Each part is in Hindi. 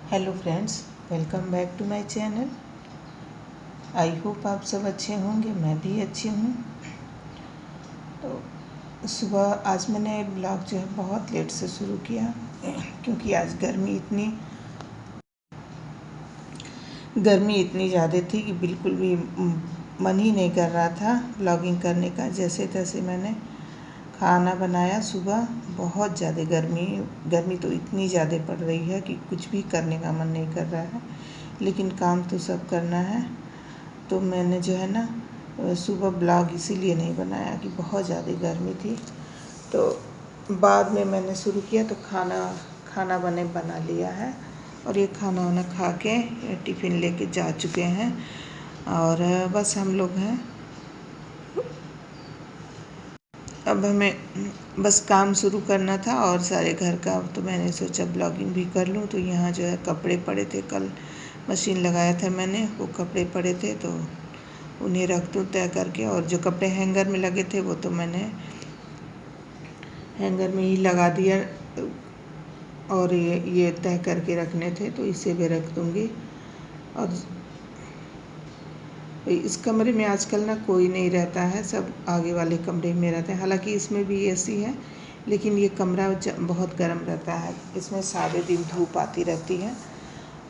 Hello friends, welcome back to my channel. I hope आप सब अच्छे होंगे, मैं भी अच्छी हूँ। तो सुबह आज मैंने ब्लॉग जो है बहुत लेट से शुरू किया क्योंकि आज गर्मी इतनी ज़्यादा थी कि बिल्कुल भी मन ही नहीं कर रहा था ब्लॉगिंग करने का। जैसे तैसे मैंने खाना बनाया। सुबह बहुत ज़्यादा गर्मी तो इतनी ज़्यादा पड़ रही है कि कुछ भी करने का मन नहीं कर रहा है, लेकिन काम तो सब करना है। तो मैंने जो है ना सुबह ब्लॉग इसीलिए नहीं बनाया कि बहुत ज़्यादा गर्मी थी। तो बाद में मैंने शुरू किया तो खाना बना लिया है और ये खाना वाना खा के टिफ़िन लेके जा चुके हैं और बस हम लोग हैं। अब हमें बस काम शुरू करना था और सारे घर का। तो मैंने सोचा ब्लॉगिंग भी कर लूँ। तो यहाँ जो है कपड़े पड़े थे, कल मशीन लगाया था मैंने, वो कपड़े पड़े थे तो उन्हें रख दूँ तय करके। और जो कपड़े हैंगर में लगे थे वो तो मैंने हैंगर में ही लगा दिया और ये तय करके रखने थे तो इसे भी रख दूँगी। और इस कमरे में आजकल ना कोई नहीं रहता है, सब आगे वाले कमरे में रहते हैं। हालांकि इसमें भी एसी है, लेकिन ये कमरा बहुत गर्म रहता है। इसमें सारे दिन धूप आती रहती है,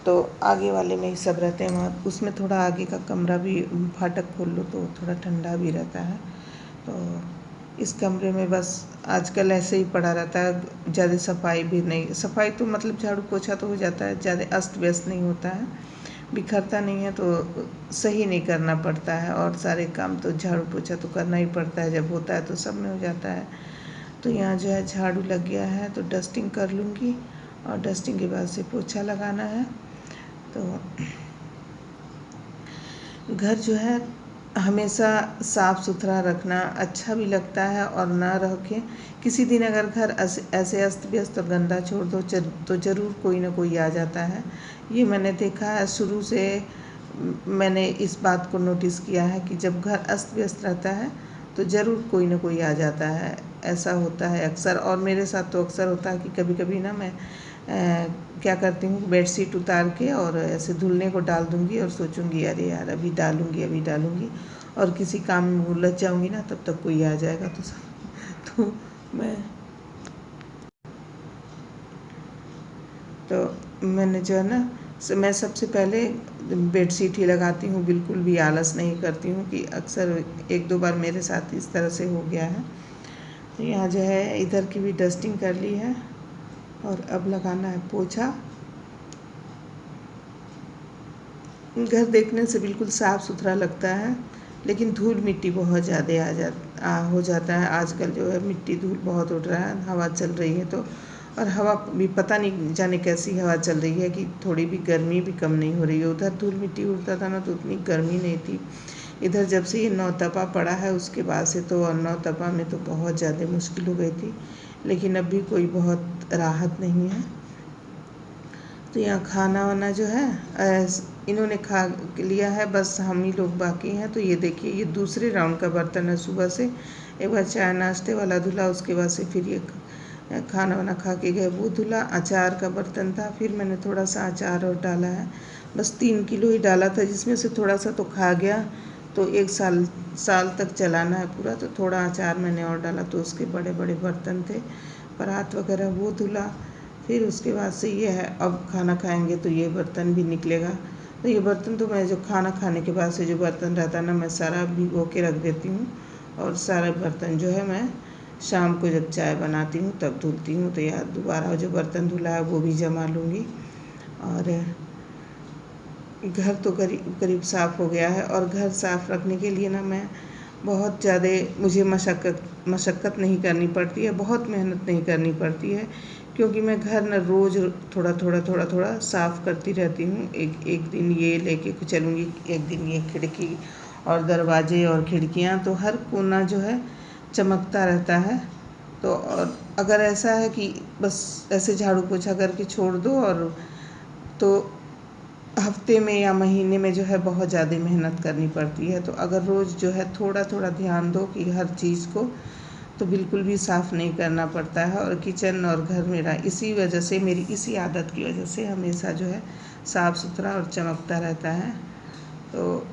तो आगे वाले में ही सब रहते हैं। वहाँ उसमें थोड़ा आगे का कमरा भी फाटक खोल लो तो थोड़ा ठंडा भी रहता है। तो इस कमरे में बस आजकल ऐसे ही पड़ा रहता है, ज़्यादा सफाई भी नहीं। सफाई तो मतलब झाड़ू पोछा तो हो जाता है, ज़्यादा अस्त व्यस्त नहीं होता है, बिखरता नहीं है, तो सही नहीं करना पड़ता है। और सारे काम तो झाड़ू पोछा तो करना ही पड़ता है, जब होता है तो सब में हो जाता है। तो यहाँ जो है झाड़ू लग गया है तो डस्टिंग कर लूँगी और डस्टिंग के बाद से पोछा लगाना है। तो घर जो है हमेशा साफ़ सुथरा रखना अच्छा भी लगता है, और ना रखें किसी दिन अगर घर ऐसे अस्त व्यस्त और गंदा छोड़ दो तो ज़रूर कोई ना कोई आ जाता है। ये मैंने देखा है शुरू से। मैंने इस बात को नोटिस किया है कि जब घर अस्त व्यस्त रहता है तो ज़रूर कोई ना कोई आ जाता है। ऐसा होता है अक्सर, और मेरे साथ तो अक्सर होता है कि कभी कभी ना मैं क्या करती हूँ, बेडशीट उतार के और ऐसे धुलने को डाल दूँगी और सोचूँगी अरे यार अभी डालूँगी और किसी काम में उलझ जाऊँगी ना, तब तक कोई आ जाएगा तो मैंने जो है ना मैं सबसे पहले बेडशीट ही लगाती हूँ। बिल्कुल भी आलस नहीं करती हूँ कि अक्सर एक दो बार मेरे साथ इस तरह से हो गया है। तो यहाँ जो है इधर की भी डस्टिंग कर ली है और अब लगाना है पोछा। घर देखने से बिल्कुल साफ़ सुथरा लगता है, लेकिन धूल मिट्टी बहुत ज़्यादा हो जाता है। आजकल जो है मिट्टी धूल बहुत उड़ रहा है, हवा चल रही है तो। और हवा भी पता नहीं जाने कैसी हवा चल रही है कि थोड़ी भी गर्मी भी कम नहीं हो रही है। उधर धूल मिट्टी उड़ता था ना तो उतनी गर्मी नहीं थी। इधर जब से ये नौतपा पड़ा है उसके बाद से तो, और नौतपा में तो बहुत ज़्यादा मुश्किल हो गई थी, लेकिन अभी कोई बहुत राहत नहीं है। तो यहाँ खाना वाना जो है इन्होंने खा लिया है, बस हम ही लोग बाकी हैं। तो ये देखिए ये दूसरे राउंड का बर्तन है। सुबह से एक बार चाय नाश्ते वाला धुला, उसके बाद से फिर ये खाना वाना खा के गए वो धुला। अचार का बर्तन था, फिर मैंने थोड़ा सा अचार और डाला है। बस 3 किलो ही डाला था, जिसमें से थोड़ा सा तो खा गया। तो 1 साल तक चलाना है पूरा, तो थोड़ा अचार मैंने और डाला। तो उसके बड़े बड़े बर्तन थे, परात वगैरह, वो धुला। फिर उसके बाद से ये है, अब खाना खाएंगे तो ये बर्तन भी निकलेगा। तो ये बर्तन तो मैं जो खाना खाने के बाद से जो बर्तन रहता है ना, मैं सारा भिगो के रख देती हूँ। और सारे बर्तन जो है मैं शाम को जब चाय बनाती हूँ तब धुलती हूँ। तो यार दोबारा जो बर्तन धुला है वो भी जमा लूँगी। और घर तो करीब करीब साफ़ हो गया है। और घर साफ़ रखने के लिए ना मैं बहुत ज़्यादा, मुझे मशक्क़त नहीं करनी पड़ती है, बहुत मेहनत नहीं करनी पड़ती है, क्योंकि मैं घर ना रोज़ थोड़ा थोड़ा साफ़ करती रहती हूँ। एक दिन ये लेके चलूँगी, एक दिन ये खिड़की और दरवाजे और खिड़कियाँ, तो हर कोना जो है चमकता रहता है। तो और अगर ऐसा है कि बस ऐसे झाड़ू पोछा करके छोड़ दो, और तो हफ्ते में या महीने में जो है बहुत ज़्यादा मेहनत करनी पड़ती है। तो अगर रोज़ जो है थोड़ा थोड़ा ध्यान दो कि हर चीज़ को तो बिल्कुल भी साफ़ नहीं करना पड़ता है। और किचन और घर मेरा इसी वजह से, मेरी इसी आदत की वजह से हमेशा जो है साफ़ सुथरा और चमकता रहता है। तो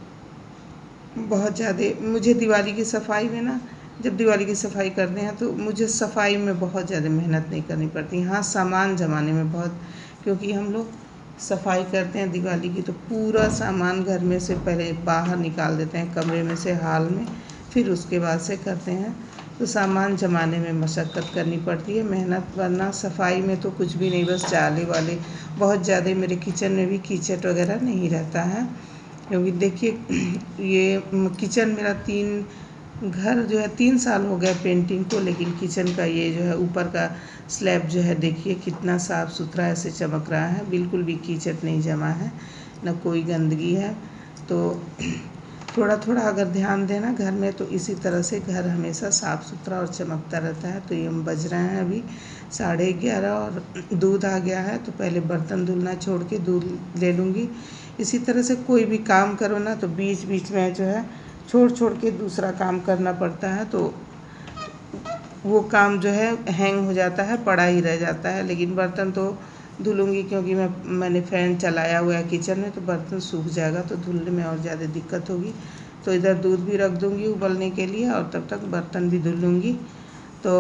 बहुत ज़्यादा मुझे दिवाली की सफाई में ना, जब दिवाली की सफाई करते हैं तो मुझे सफाई में बहुत ज़्यादा मेहनत नहीं करनी पड़ती। हाँ, सामान जमाने में बहुत, क्योंकि हम लोग सफाई करते हैं दिवाली की तो पूरा सामान घर में से पहले बाहर निकाल देते हैं, कमरे में से हॉल में, फिर उसके बाद से करते हैं। तो सामान जमाने में मशक्क़त करनी पड़ती है, मेहनत, वरना सफाई में तो कुछ भी नहीं, बस जाले वाले बहुत ज़्यादा। मेरे किचन में भी कीचड़ वगैरह नहीं रहता है, क्योंकि देखिए ये किचन मेरा 3 साल हो गए पेंटिंग को, लेकिन किचन का ये जो है ऊपर का स्लैब जो है देखिए कितना साफ़ सुथरा ऐसे चमक रहा है, बिल्कुल भी कीचड़ नहीं जमा है, न कोई गंदगी है। तो थोड़ा थोड़ा अगर ध्यान देना घर में तो इसी तरह से घर हमेशा साफ़ सुथरा और चमकता रहता है। तो ये हम बज रहे हैं अभी 11:30 और दूध आ गया है, तो पहले बर्तन धुलना छोड़ के दूध ले लूँगी। इसी तरह से कोई भी काम करो ना तो बीच बीच में जो है छोड़ छोड़ के दूसरा काम करना पड़ता है, तो वो काम जो है हैंग हो जाता है, पड़ा ही रह जाता है। लेकिन बर्तन तो धुलूँगी, क्योंकि मैंने फ़ैन चलाया हुआ है किचन में, तो बर्तन सूख जाएगा तो धुलने में और ज़्यादा दिक्कत होगी। तो इधर दूध भी रख दूँगी उबलने के लिए और तब तक बर्तन भी धुल लूँगी। तो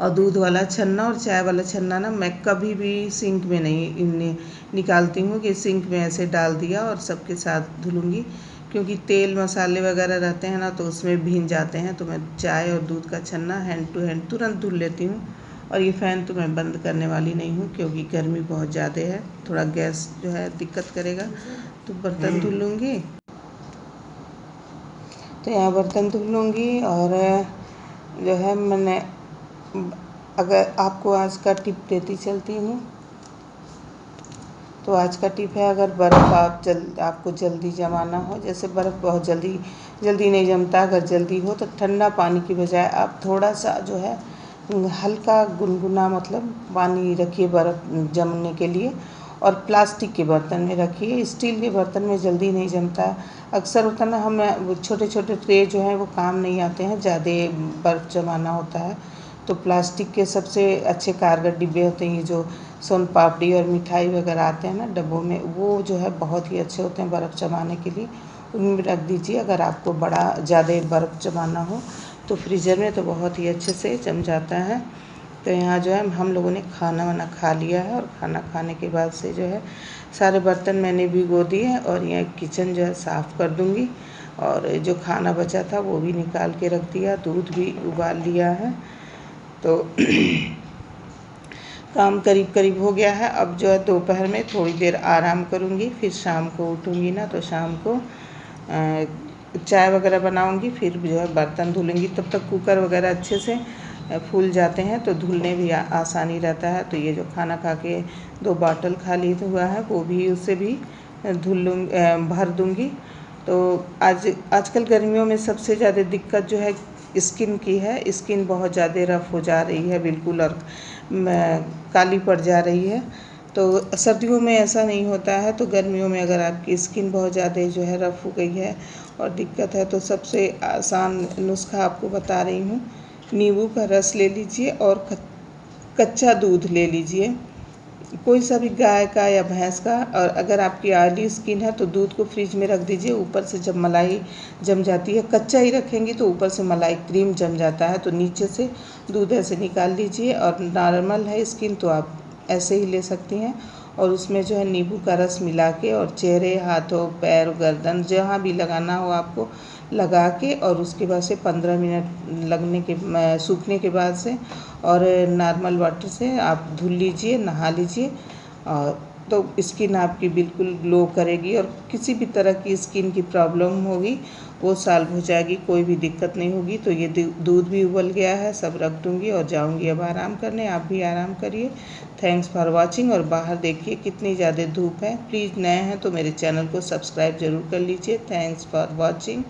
और दूध वाला छन्ना और चाय वाला छन्ना ना मैं कभी भी सिंक में नहीं निकालती हूँ कि सिंक में ऐसे डाल दिया और सबके साथ धुलूँगी, क्योंकि तेल मसाले वगैरह रहते हैं ना तो उसमें भीन जाते हैं। तो मैं चाय और दूध का छन्ना हैंड टू हैंड तुरंत धुल लेती हूँ। और ये फ़ैन तो मैं बंद करने वाली नहीं हूँ, क्योंकि गर्मी बहुत ज़्यादा है, थोड़ा गैस जो है दिक्कत करेगा। तो बर्तन धुल लूँगी, तो यहाँ बर्तन धुल लूँगी। और जो है मैंने, अगर आपको आज का टिप देती चलती हूँ, तो आज का टिप है, अगर बर्फ़ आपको जल्दी जमाना हो, जैसे बर्फ़ बहुत जल्दी नहीं जमता, अगर जल्दी हो तो ठंडा पानी की बजाय आप थोड़ा सा जो है हल्का गुनगुना मतलब पानी रखिए बर्फ़ जमने के लिए, और प्लास्टिक के बर्तन में रखिए। स्टील के बर्तन में जल्दी नहीं जमता है। अक्सर होता ना, हम छोटे छोटे ट्रे जो हैं वो काम नहीं आते हैं, ज़्यादा बर्फ़ जमाना होता है। तो प्लास्टिक के सबसे अच्छे कारगर डिब्बे होते हैं, ये जो सोन पापड़ी और मिठाई वगैरह आते हैं ना डब्बों में, वो जो है बहुत ही अच्छे होते हैं बर्फ़ जमाने के लिए, उनमें रख दीजिए। अगर आपको बड़ा ज़्यादा बर्फ़ जमाना हो तो फ्रीज़र में तो बहुत ही अच्छे से जम जाता है। तो यहाँ जो है हम लोगों ने खाना वाना खा लिया है, और खाना खाने के बाद से जो है सारे बर्तन मैंने भिगो दिए, और यहाँ किचन जो है साफ़ कर दूँगी। और जो खाना बचा था वो भी निकाल के रख दिया, दूध भी उबाल लिया है। तो काम करीब करीब हो गया है। अब जो है दोपहर में थोड़ी देर आराम करूँगी, फिर शाम को उठूँगी ना तो शाम को चाय वगैरह बनाऊँगी, फिर जो है बर्तन धुलूँगी। तब तक कुकर वगैरह अच्छे से फूल जाते हैं, तो धुलने भी आसानी रहता है। तो ये जो खाना खा के 2 बॉटल खाली हुआ है वो भी, उससे भी भर दूँगी। तो आजकल गर्मियों में सबसे ज़्यादा दिक्कत जो है स्किन की है। स्किन बहुत ज़्यादा रफ़ हो जा रही है बिल्कुल, और काली पड़ जा रही है। तो सर्दियों में ऐसा नहीं होता है, तो गर्मियों में अगर आपकी स्किन बहुत ज़्यादा जो है रफ़ हो गई है और दिक्कत है, तो सबसे आसान नुस्खा आपको बता रही हूँ। नींबू का रस ले लीजिए और कच्चा दूध ले लीजिए, कोई सा भी, गाय का या भैंस का। और अगर आपकी ऑयली स्किन है तो दूध को फ्रिज में रख दीजिए, ऊपर से जब मलाई जम जाती है, कच्चा ही रखेंगी तो ऊपर से मलाई क्रीम जम जाता है, तो नीचे से दूध ऐसे निकाल लीजिए। और नॉर्मल है स्किन तो आप ऐसे ही ले सकती हैं, और उसमें जो है नींबू का रस मिला के, और चेहरे, हाथों, पैर, गर्दन, जहाँ भी लगाना हो आपको लगा के, और उसके बाद से 15 मिनट सूखने के बाद से, और नॉर्मल वाटर से आप धुल लीजिए, नहा लीजिए। और तो स्किन आपकी बिल्कुल ग्लो करेगी, और किसी भी तरह की स्किन की प्रॉब्लम होगी वो सॉल्व हो जाएगी, कोई भी दिक्कत नहीं होगी। तो ये दूध भी उबल गया है, सब रख दूँगी और जाऊँगी अब आराम करने। आप भी आराम करिए। Thanks for watching. और बाहर देखिए कितनी ज़्यादा धूप है। प्लीज़ नए हैं तो मेरे चैनल को सब्सक्राइब ज़रूर कर लीजिए। Thanks for watching.